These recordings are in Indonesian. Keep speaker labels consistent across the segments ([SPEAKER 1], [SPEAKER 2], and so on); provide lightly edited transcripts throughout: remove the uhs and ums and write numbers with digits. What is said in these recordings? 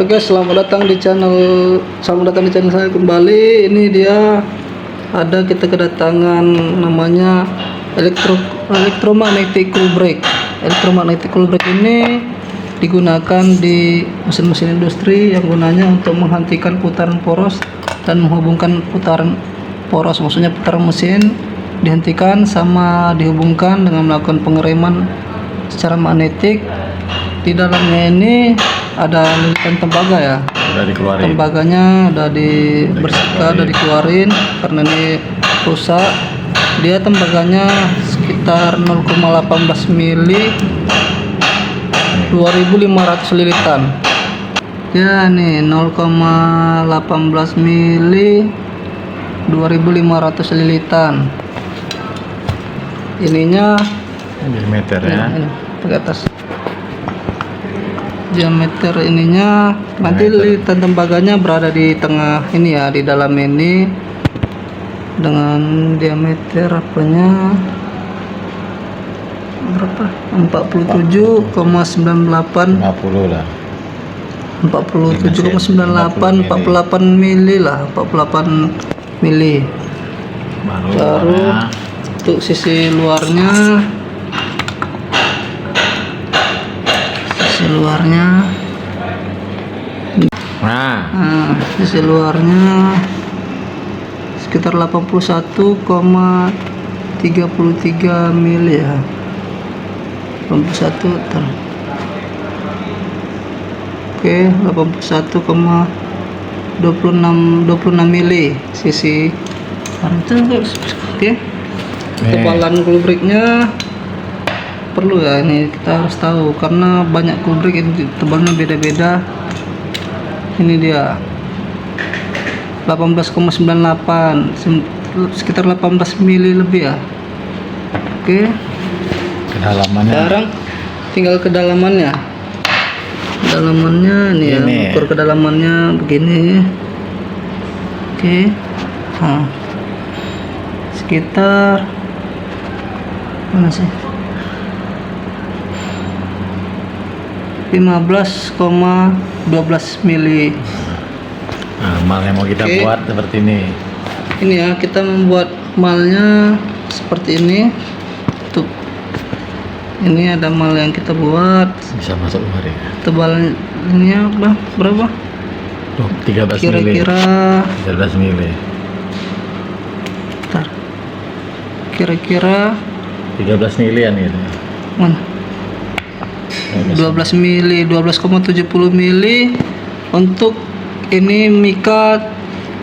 [SPEAKER 1] Halo guys, selamat datang di channel saya kembali. Ini dia kita kedatangan namanya electromagnetic cool brake. Electromagnetic cool brake ini digunakan di mesin-mesin industri yang gunanya untuk menghentikan putaran poros dan menghubungkan putaran poros, maksudnya putaran mesin dihentikan sama dihubungkan dengan melakukan pengereman secara magnetik. Di dalamnya ini ada lilitan tembaga ya.
[SPEAKER 2] Udah dikeluarin.
[SPEAKER 1] Tembaganya udah dibersihkan, udah dikeluarin karena ini rusak. Dia tembaganya sekitar 0,18 mili, 2500 lilitan. Ya nih 0,18 mili, 2500 lilitan. Ininya
[SPEAKER 2] diameter ya.
[SPEAKER 1] Ini ke atas. Diameter ininya nanti lilitan tembaganya berada di tengah ini ya, di dalam ini dengan diameter apanya berapa? 47,98
[SPEAKER 2] 50 lah.
[SPEAKER 1] 47,98 48 mili lah, 48 mili. Baru untuk sisi luarnya, sisi luarnya sekitar 81,33 mili ya, 81 oke, 81,26 mili sisi itu. Oke, ketebalan cool brake-nya perlu ya, ini kita harus tahu karena banyak cool brake ini tebalnya beda-beda. Ini dia 18,98, sekitar 18 mili lebih ya. Oke,
[SPEAKER 2] kedalamannya
[SPEAKER 1] sekarang tinggal kedalamannya nih ya, ukur kedalamannya begini. Oke, sekitar mana sih, 15,12 mili.
[SPEAKER 2] Nah, mal yang mau kita buat seperti ini.
[SPEAKER 1] Ini ya, kita membuat malnya seperti ini. Tuh, ini ada mal yang kita buat.
[SPEAKER 2] Bisa masuk kemari.
[SPEAKER 1] Tebalnya berapa?
[SPEAKER 2] 13
[SPEAKER 1] Kira-kira
[SPEAKER 2] 13 mili.
[SPEAKER 1] Bentar. Kira-kira
[SPEAKER 2] 13 milian gitu.
[SPEAKER 1] mana? 12 mili, 12,70 mili untuk ini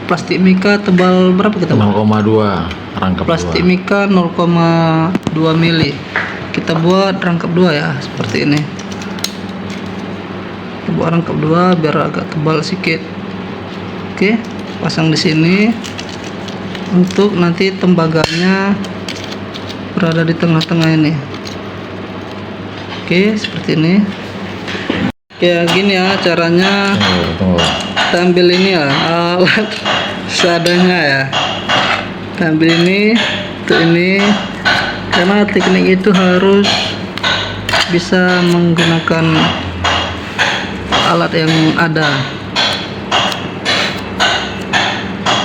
[SPEAKER 1] plastik mika tebal berapa kita?
[SPEAKER 2] 0,2 rangkap
[SPEAKER 1] Plastik
[SPEAKER 2] 2.
[SPEAKER 1] mika 0,2 mili. Kita buat rangkap 2 ya, seperti ini. Kita buat rangkap 2 biar agak tebal sedikit. Oke, pasang di sini. Untuk nanti tembaganya berada di tengah-tengah ini. Oke, seperti ini. Kayak gini ya caranya.
[SPEAKER 2] Tunggu.
[SPEAKER 1] Kita ambil ini ya, alat seadanya ya. Kita ambil ini, untuk ini, karena teknik itu harus bisa menggunakan alat yang ada.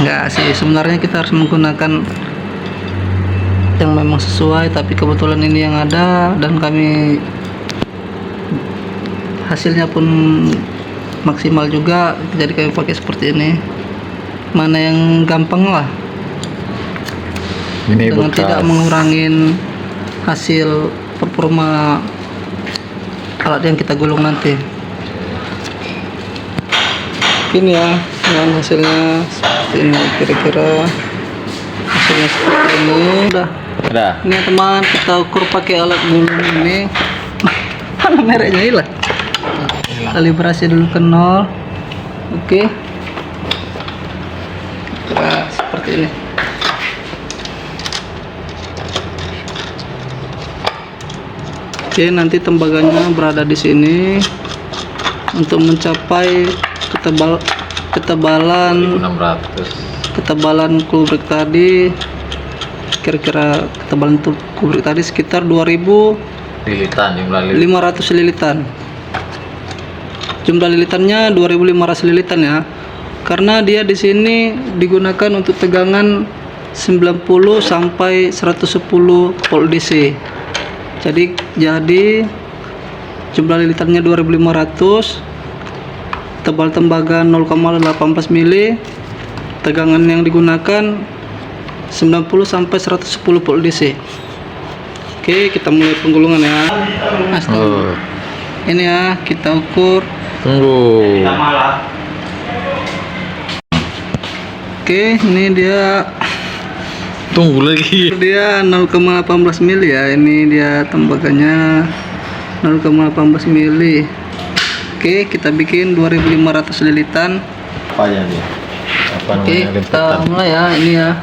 [SPEAKER 1] Enggak sih, sebenarnya kita harus menggunakan yang memang sesuai, tapi kebetulan ini yang ada dan kami hasilnya pun maksimal juga, jadi kami pakai seperti ini. Mana yang gampang lah,
[SPEAKER 2] Ini
[SPEAKER 1] dengan tidak mengurangin hasil performa alat yang kita gulung nanti. Ini ya, dengan hasilnya seperti ini, kira-kira hasilnya seperti ini. Udah. Ini teman, kita ukur pakai alat gulung ini. Mana mereknya hilang? Kalibrasi dulu ke 0. Oke. Kira seperti ini. Oke, nanti tembaganya berada di sini untuk mencapai ketebalan
[SPEAKER 2] 1600.
[SPEAKER 1] Ketebalan cool brake tadi, kira-kira ketebalan cool brake tadi sekitar 2500 lilitan. jumlah lilitannya 2500 lilitan ya. Karena dia di sini digunakan untuk tegangan 90 sampai 110 volt DC. Jadi jumlah lilitannya 2500, tebal tembaga 0,18 mili, tegangan yang digunakan 90 sampai 110 volt DC. Oke, kita mulai penggulungan ya.
[SPEAKER 2] Oh,
[SPEAKER 1] Ini ya, kita ukur.
[SPEAKER 2] tunggu.
[SPEAKER 1] Oke, ini dia
[SPEAKER 2] Tunggu lagi.
[SPEAKER 1] 0,18 mili ya. Ini dia tembaganya 0,18 mili. Oke, kita bikin 2500 lilitan.
[SPEAKER 2] Apa aja nih? Apa
[SPEAKER 1] Oke,
[SPEAKER 2] namanya?
[SPEAKER 1] kita
[SPEAKER 2] Limpatan.
[SPEAKER 1] mulai ya. Ini ya,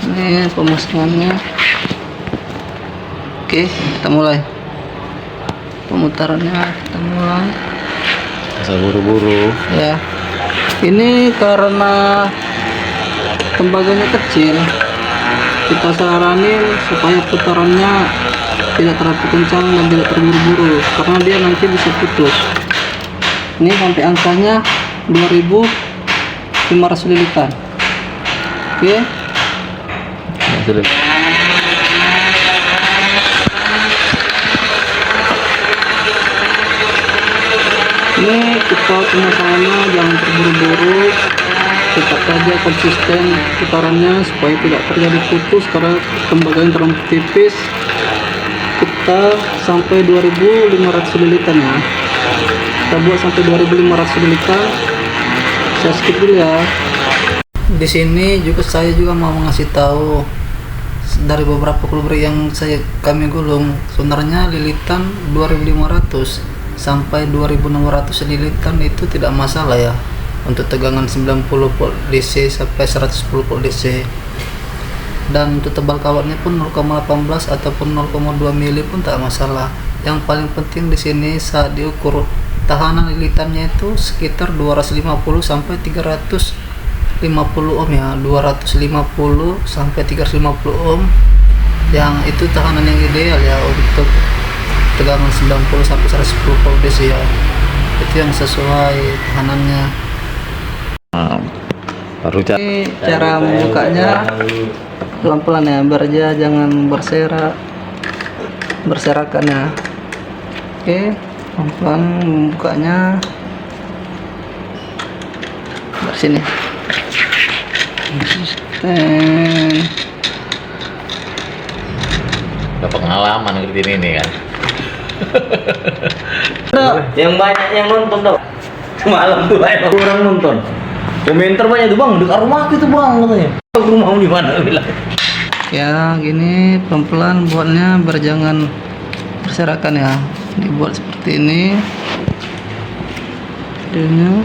[SPEAKER 1] ini pemasangannya. Oke, kita mulai pemutarannya. Kita mulai
[SPEAKER 2] Asal buru-buru.
[SPEAKER 1] ya. Ini karena tembaganya kecil, kita saranin supaya putarannya tidak terlalu kencang dan tidak terburu-buru, karena dia nanti bisa putus. Ini sampai angkanya 2500 lilitan. Oke,
[SPEAKER 2] Jadi,
[SPEAKER 1] ini kita pemasangannya jangan terburu-buru, tetap saja konsisten putarannya supaya tidak terjadi putus karena tembaganya terlalu tipis. Kita sampai 2500 lilitan ya. Kita buat sampai 2500 lilitan. Saya skip dulu ya. Di sini juga saya mau mengasih tahu dari beberapa kulbrek yang kami gulung, sebenarnya lilitan 2500 sampai 2600 lilitan itu tidak masalah ya, untuk tegangan 90 volt DC sampai 110 volt DC. Dan untuk tebal kawatnya pun 0,18 ataupun 0,2 mili pun tak masalah. Yang paling penting di sini saat diukur tahanan lilitannya itu sekitar 250 sampai 350 ohm ya, 250 sampai 350 ohm. Yang itu tahanan yang ideal ya untuk tegangan 90 sampai 110 volt DC ya. Itu yang sesuai tahanannya.
[SPEAKER 2] baru
[SPEAKER 1] Ini cara membukanya pelan-pelan ya, biar dia jangan berserakan ya. Oke, pelan-pelan membukanya dari sini.
[SPEAKER 2] udah pengalaman ngerti ini kan.
[SPEAKER 3] Yang banyak yang nonton tau semalam tuh banyak orang nonton, komentar banyak tuh, bang dekat rumah itu bang katanya, rumahmu di mana bilang.
[SPEAKER 1] Ya gini, pelan-pelan buatnya biar jangan berserakan ya. Dibuat seperti ini videonya.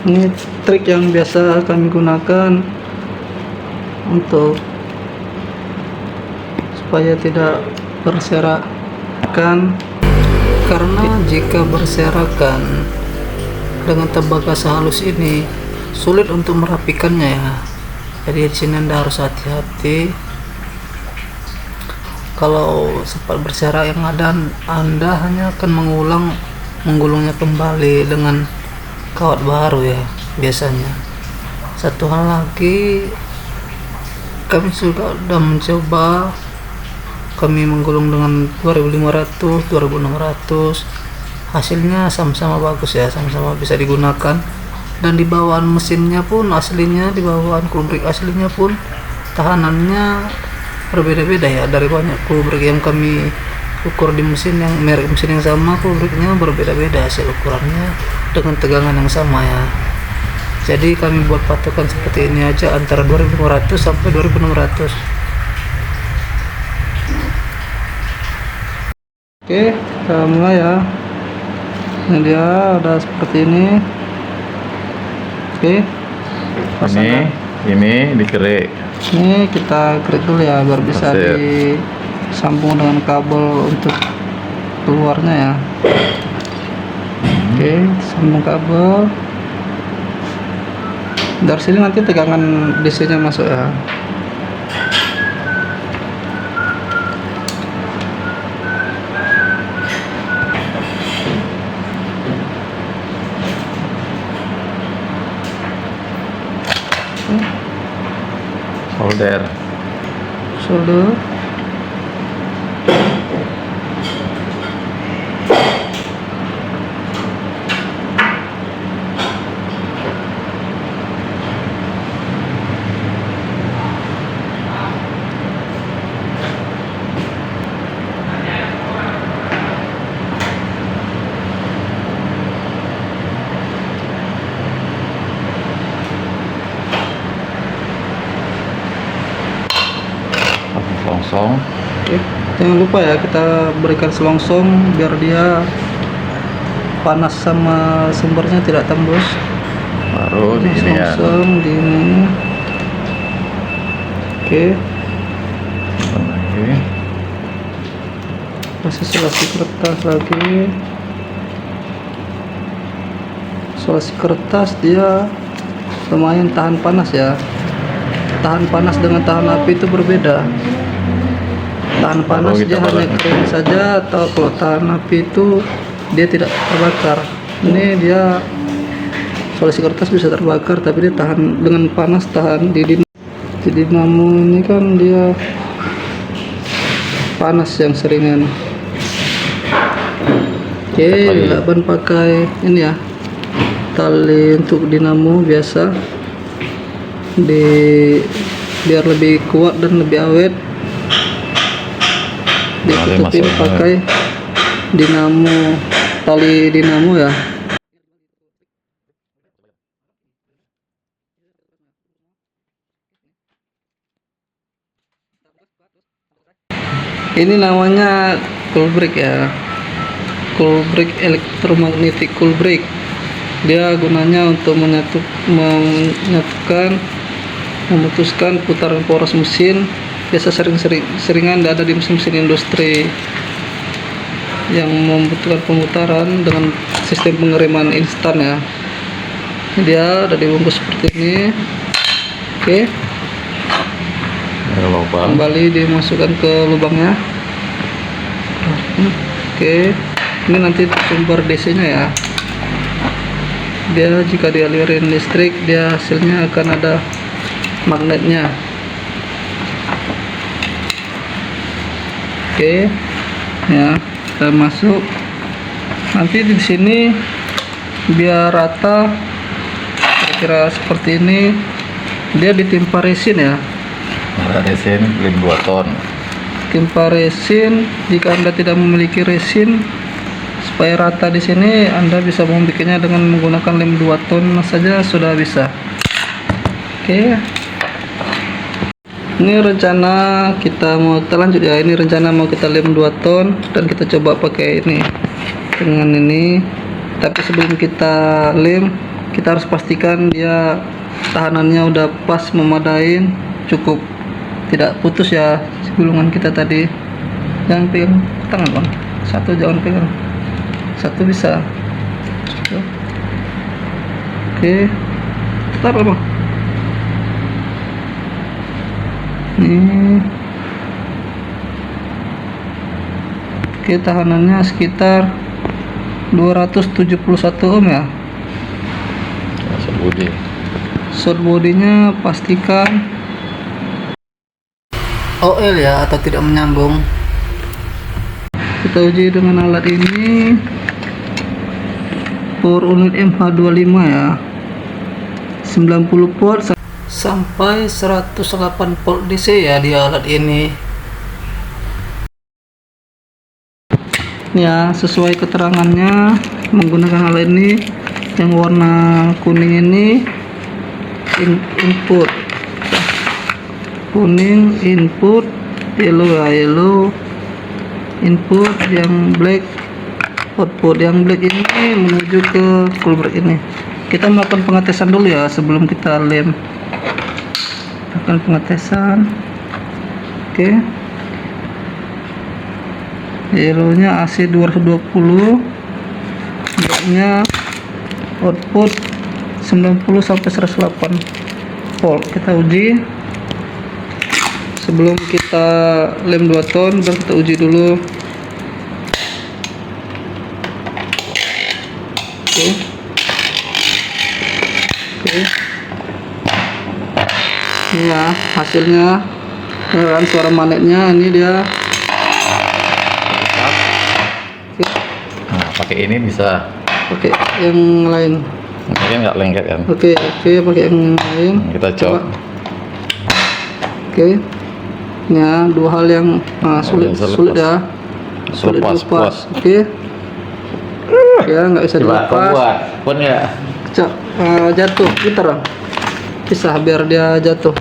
[SPEAKER 1] Ini trik yang biasa kami gunakan untuk supaya tidak berserakan, karena jika berserakan dengan tembaga sehalus ini sulit untuk merapikannya ya. Jadi di sini Anda harus hati-hati. Kalau sempat berserak yang ada, Anda hanya akan menggulungnya kembali dengan kawat baru ya biasanya. Satu hal lagi, kami sudah mencoba, kami menggulung dengan 2500, 2600, hasilnya sama-sama bagus ya, sama-sama bisa digunakan. Dan di bawaan mesinnya pun aslinya, di bawaan kulbrek aslinya pun tahanannya berbeda-beda ya, dari banyak kulbrek yang kami ukur di mesin yang merek mesin yang sama, kulbreknya berbeda-beda hasil ukurannya dengan tegangan yang sama ya. Jadi kami buat patokan seperti ini aja, antara 2500 sampai 2600. Oke, kita mulai ya. Ini dia udah seperti ini. Oke,
[SPEAKER 2] ini dikerik.
[SPEAKER 1] ini kita kerik dulu ya biar bisa
[SPEAKER 2] Pasir.
[SPEAKER 1] disambung dengan kabel untuk keluarnya ya. Oke, sambung kabel. Dari sini nanti tegangan DC nya masuk ya.
[SPEAKER 2] solder.
[SPEAKER 1] Solder.
[SPEAKER 2] Selongsong.
[SPEAKER 1] Oke, jangan lupa ya kita berikan selongsong biar dia panas sama sumbernya tidak tembus.
[SPEAKER 2] Baru di sini ya.
[SPEAKER 1] Selongsong di ini. Oke,
[SPEAKER 2] Lagi.
[SPEAKER 1] kasih isolasi kertas lagi. Isolasi kertas dia lumayan tahan panas ya. Tahan panas dengan tahan api itu berbeda. Tahan panas
[SPEAKER 2] kita
[SPEAKER 1] dia hanya
[SPEAKER 2] bakar.
[SPEAKER 1] kering saja, atau kalau tahan api itu dia tidak terbakar. Ini dia isolasi kertas bisa terbakar, tapi dia tahan dengan panas, tahan di dinamo ini kan dia panas yang seringan. Oke, ban pakai ini ya, tali untuk dinamo biasa, biar lebih kuat dan lebih awet. Ditutupin
[SPEAKER 2] masuk.
[SPEAKER 1] pakai dinamo, tali dinamo ya. Ini namanya cool brake ya, cool brake electromagnetic cool brake. Dia gunanya untuk menyatukan, memutuskan putaran poros mesin. Biasa seringan ada di mesin-mesin industri yang membutuhkan pemutaran dengan sistem pengereman instan ya. Dia ada dibungkus seperti ini. Oke,
[SPEAKER 2] Ada lubang.
[SPEAKER 1] kembali dimasukkan ke lubangnya. Oke, ini nanti sumber DC nya ya. Dia jika dialirin listrik, dia hasilnya akan ada magnetnya. Oke, ya kita masuk. Nanti di sini biar rata, kira-kira seperti ini. Dia ditimpa resin ya.
[SPEAKER 2] Ada resin lem 2 ton.
[SPEAKER 1] Timpa resin. Jika Anda tidak memiliki resin, supaya rata di sini, Anda bisa membuatnya dengan menggunakan lem 2 ton saja sudah bisa. Oke. Ini rencana kita lanjut ya. Ini rencana mau kita lem 2 ton dan kita coba pakai ini dengan ini. Tapi sebelum kita lem, kita harus pastikan dia tahanannya udah pas, memadai, cukup, tidak putus ya gulungan kita tadi. Jangan pegang tangan bang, satu jangan pegang, satu bisa. Oke, taruh bang. Nih, oke, tahanannya sekitar 271 ohm ya.
[SPEAKER 2] Masuk bodi.
[SPEAKER 1] Short bodinya pastikan OL ya, atau tidak menyambung. Kita uji dengan alat ini, power unit MH25 ya, 90 volt sampai 108 volt DC ya di alat ini ya. Sesuai keterangannya, menggunakan alat ini yang warna kuning ini input, kuning input, yellow ya yellow input, yang black output. Yang black ini menuju ke cool brake ini. Kita melakukan pengetesan dulu ya sebelum kita lem. Lakukan pengetesan. Oke, yellownya AC 220, blacknya output 90 sampai 108 volt. Kita uji sebelum kita lem 2 ton, baru kita uji dulu. Oke. Oke. Ya. hasilnya. Dengarkan suara magnetnya, ini dia.
[SPEAKER 2] Nah, pakai ini bisa.
[SPEAKER 1] Oke, yang lain.
[SPEAKER 2] Ini kan nggak lengket kan?
[SPEAKER 1] Oke, pakai yang lain.
[SPEAKER 2] Kita coba.
[SPEAKER 1] Oke. Ya, dua hal yang sulit ya. Sulit
[SPEAKER 2] Lepas,
[SPEAKER 1] dilepas. Oke. Ya, nggak bisa
[SPEAKER 2] Coba kau
[SPEAKER 1] dilepas.
[SPEAKER 2] buat. Pun ya.
[SPEAKER 1] Jatuh, putar Bang. Pisah biar dia jatuh.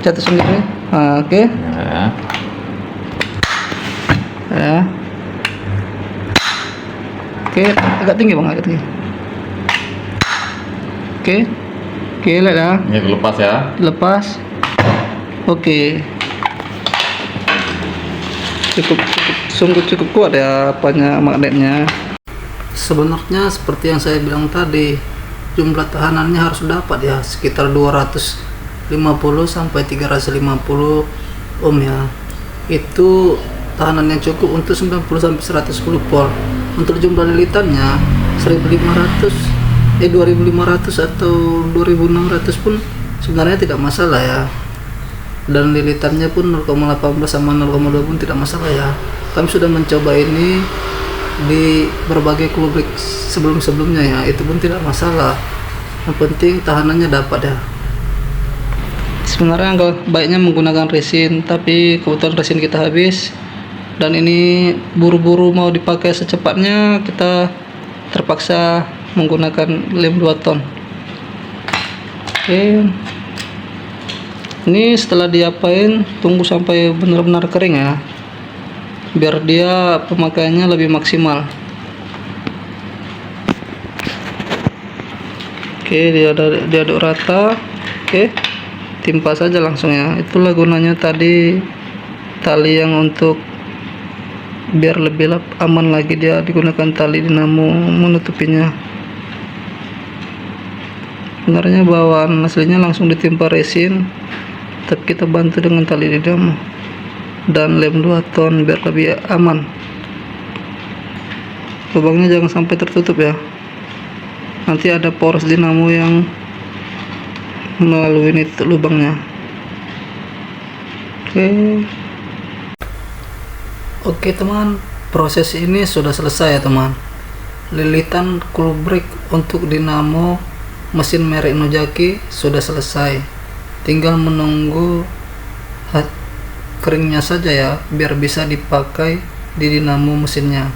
[SPEAKER 1] Jatuh sendiri. Oke.
[SPEAKER 2] Nah,
[SPEAKER 1] Ya. Oke, agak tinggi Bang, agak tinggi. Oke, lihat ya.
[SPEAKER 2] ini dilepas ya.
[SPEAKER 1] Lepas. Oke. Sungguh cukup kuat ya apanya magnetnya. Sebenarnya seperti yang saya bilang tadi, jumlah tahanannya harus dapat ya, sekitar 250 sampai 350 ohm ya. Itu tahanan yang cukup untuk 90 sampai 110 volt. Untuk jumlah lilitannya 2500 atau 2600 pun sebenarnya tidak masalah ya. Dan lilitannya pun 0,18 sama 0,2 pun tidak masalah ya. Kami sudah mencoba ini di berbagai klubrik sebelum-sebelumnya ya, itu pun tidak masalah. Yang penting tahanannya dapat ya. Sebenarnya enggak baiknya menggunakan resin, tapi kebetulan resin kita habis dan ini buru-buru mau dipakai secepatnya, kita terpaksa menggunakan lem 2 ton. Oke. Ini setelah diapain, tunggu sampai benar-benar kering ya, biar dia pemakaiannya lebih maksimal. Oke, diaduk rata. Oke, timpa saja langsung ya. Itulah gunanya tadi tali yang untuk biar lebih aman lagi, dia digunakan tali dinamo menutupinya. Sebenarnya bawaan aslinya langsung ditimpa resin, tapi kita bantu dengan tali dinamo dan lem 2 ton biar lebih aman. Lubangnya jangan sampai tertutup ya, nanti ada poros dinamo yang melalui ini lubangnya. Oke teman, proses ini sudah selesai ya teman. Lilitan kulbrik untuk dinamo mesin merek Nojaki sudah selesai, tinggal menunggu keringnya saja ya, biar bisa dipakai di dinamo mesinnya.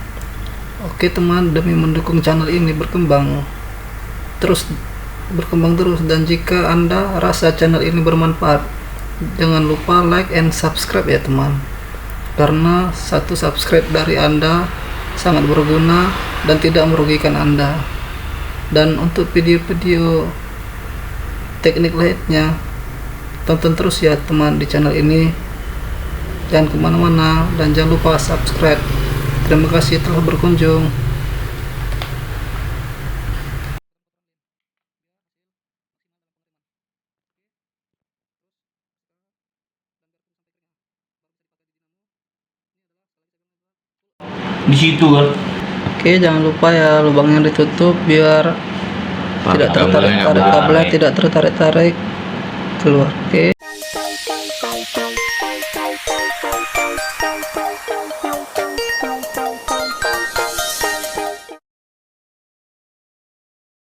[SPEAKER 1] Oke teman, demi mendukung channel ini berkembang terus, dan jika Anda rasa channel ini bermanfaat, jangan lupa like and subscribe ya teman, karena satu subscribe dari Anda sangat berguna dan tidak merugikan Anda. Dan untuk video-video teknik lainnya, tonton terus ya teman di channel ini, jangan kemana-mana dan jangan lupa subscribe. Terima kasih telah berkunjung.
[SPEAKER 3] Di situ kan.
[SPEAKER 1] Oke, jangan lupa ya lubangnya ditutup biar tidak tertarik-tarik, kabelnya tidak tertarik-tarik keluar. Oke.